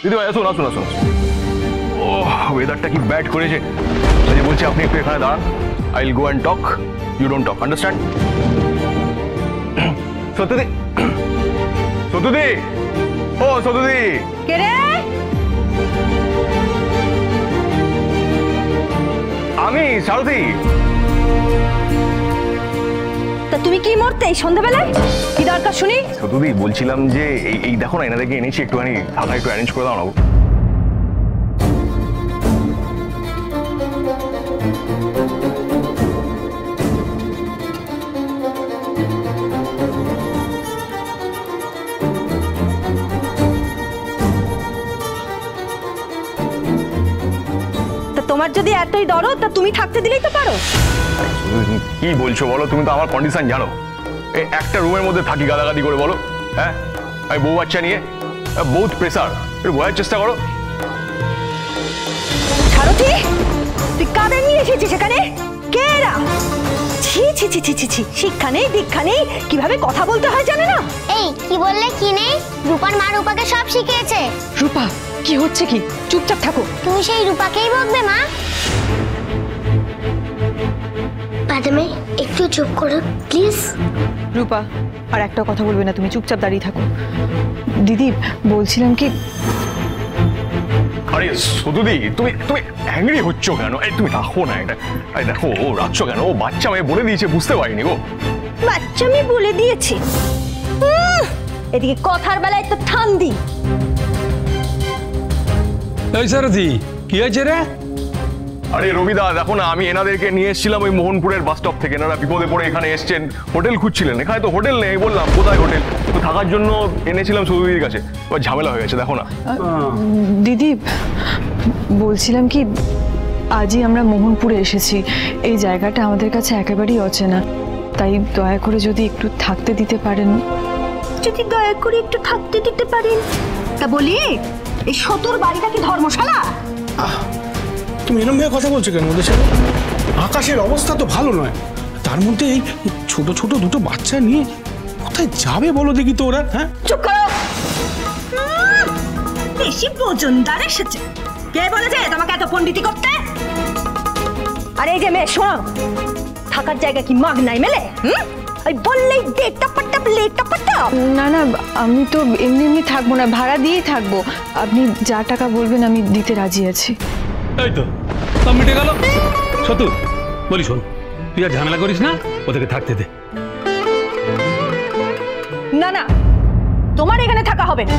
দিদিভাই আসুন আসুন আসুন। ও ওয়েদারটা কি ব্যাড করেছে। আচ্ছা বলছি আপনি একটু এখানে দাঁড়ান। I will go and talk, you don't talk, understand? সত্যি সত্যি, ও সত্যি কে রে? আমি সারথি। তা তুমি কি মরতে এই সন্ধ্যাবেলায়? কি দরকার শুনি? সত্যি বলছিলাম যে এই দেখো না, এনাদেরকে এনেছি, একটুখানি থাকা একটু অ্যারেঞ্জ করে দাও না। তোমার যদি এতই দরদ তা তুমি থাকতে দিলেই তো পারো। কি বলছো বলো, তুমি তো আমার কন্ডিশন জানো। এই একটা রুমের মধ্যে থাকি গাদাগাদি করে, বলো? হ্যাঁ, আমি বউ বাচ্চা নিয়ে, বহুত প্রেসার, একটু বোঝার চেষ্টা করো। সারথি, তুই কাদের নিয়ে এসেছিস সেখানে? কে এরা? ছি ছি ছি ছি ছি ছি, শিক্ষা নেই দীক্ষা নেই, কিভাবে কথা বলতে হয় জানে না। এই কি বললে? কি নেই? রূপার মা রূপাকে সব শিখিয়েছে। রূপা, কি হচ্ছে কি? চুপচাপ থাকো। তুমি সেই রূপাকেই বকবে মা? ম্যাডামে একটু চুপ করো প্লিজ। রূপা, আর একটা কথা বলবে না, তুমি চুপচাপ দাঁড়িয়ে থাকো। দিদি বলছিলাম কি, আরে সতুদি, তুমি তুমি অ্যাংরি হচ্ছ কেন? এই তুমি রাখো না এটা। এই দেখো ও রাখছ কেন? ও বাচ্চা মেয়ে বলে দিয়েছে, বুঝতে পারিনি গো। বাচ্চা আমি বলে দিয়েছি? এদিকে কথার বেলায় তো ঠান্দি। এই সারথি, কি হয়েছে রে? আরে রবিদা দেখো না, আমি এনাদেরকে নিয়ে এসেছিলাম ওই মোহনপুরের বাস স্টপ থেকে। এনারা বিপদে পড়ে এখানে এসছেন, হোটেল খুঁজছিলেন। এখানে তো হোটেল নেই, বললাম কোথায় হোটেল, তো থাকার জন্য এনেছিলাম সৌদিদির কাছে। এবার ঝামেলা হয়ে গেছে, দেখো না। দিদি বলছিলাম কি, আজই আমরা মোহনপুরে এসেছি। এই জায়গাটা আমাদের কাছে একেবারেই অচেনা, তাই দয়া করে যদি একটু থাকতে দিতে পারেন। যদি দয়া করে একটু থাকতে দিতে পারেন। তা বলি, এই শতর বাড়িটা কি ধর্মশালা? তুমি এরকম ভাবে কথা বলছো কেন ওদের সাথে? আকাশের অবস্থা তো ভালো নয়, তার মধ্যে এই ছোট ছোট দুটো বাচ্চা নিয়ে কোথায় যাবে বলো দেখি তো ওরা? হ্যাঁ চুপ করো, বেশি বজনদার এসেছে। কে বলেছে তোমাকে এত পণ্ডিতি করতে? আরে এই যে মেয়ে, শোনো, থাকার জায়গা কি মাগ নাই মেলে? ওই বললেই ডেটটা পাট্টা প্লেটটা পাট্টা। না না, আমি তো এমনি এমনি থাকবো না, ভাড়া দিয়েই থাকবো। আপনি যা টাকা বলবেন আমি দিতে রাজি আছি। এই তো সব মিটে গেল। সতু বলি শোন, তুই আর ঝামেলা করিস না, ওদেরকে থাকতে দে। না না, তোমার এখানে থাকা হবে না।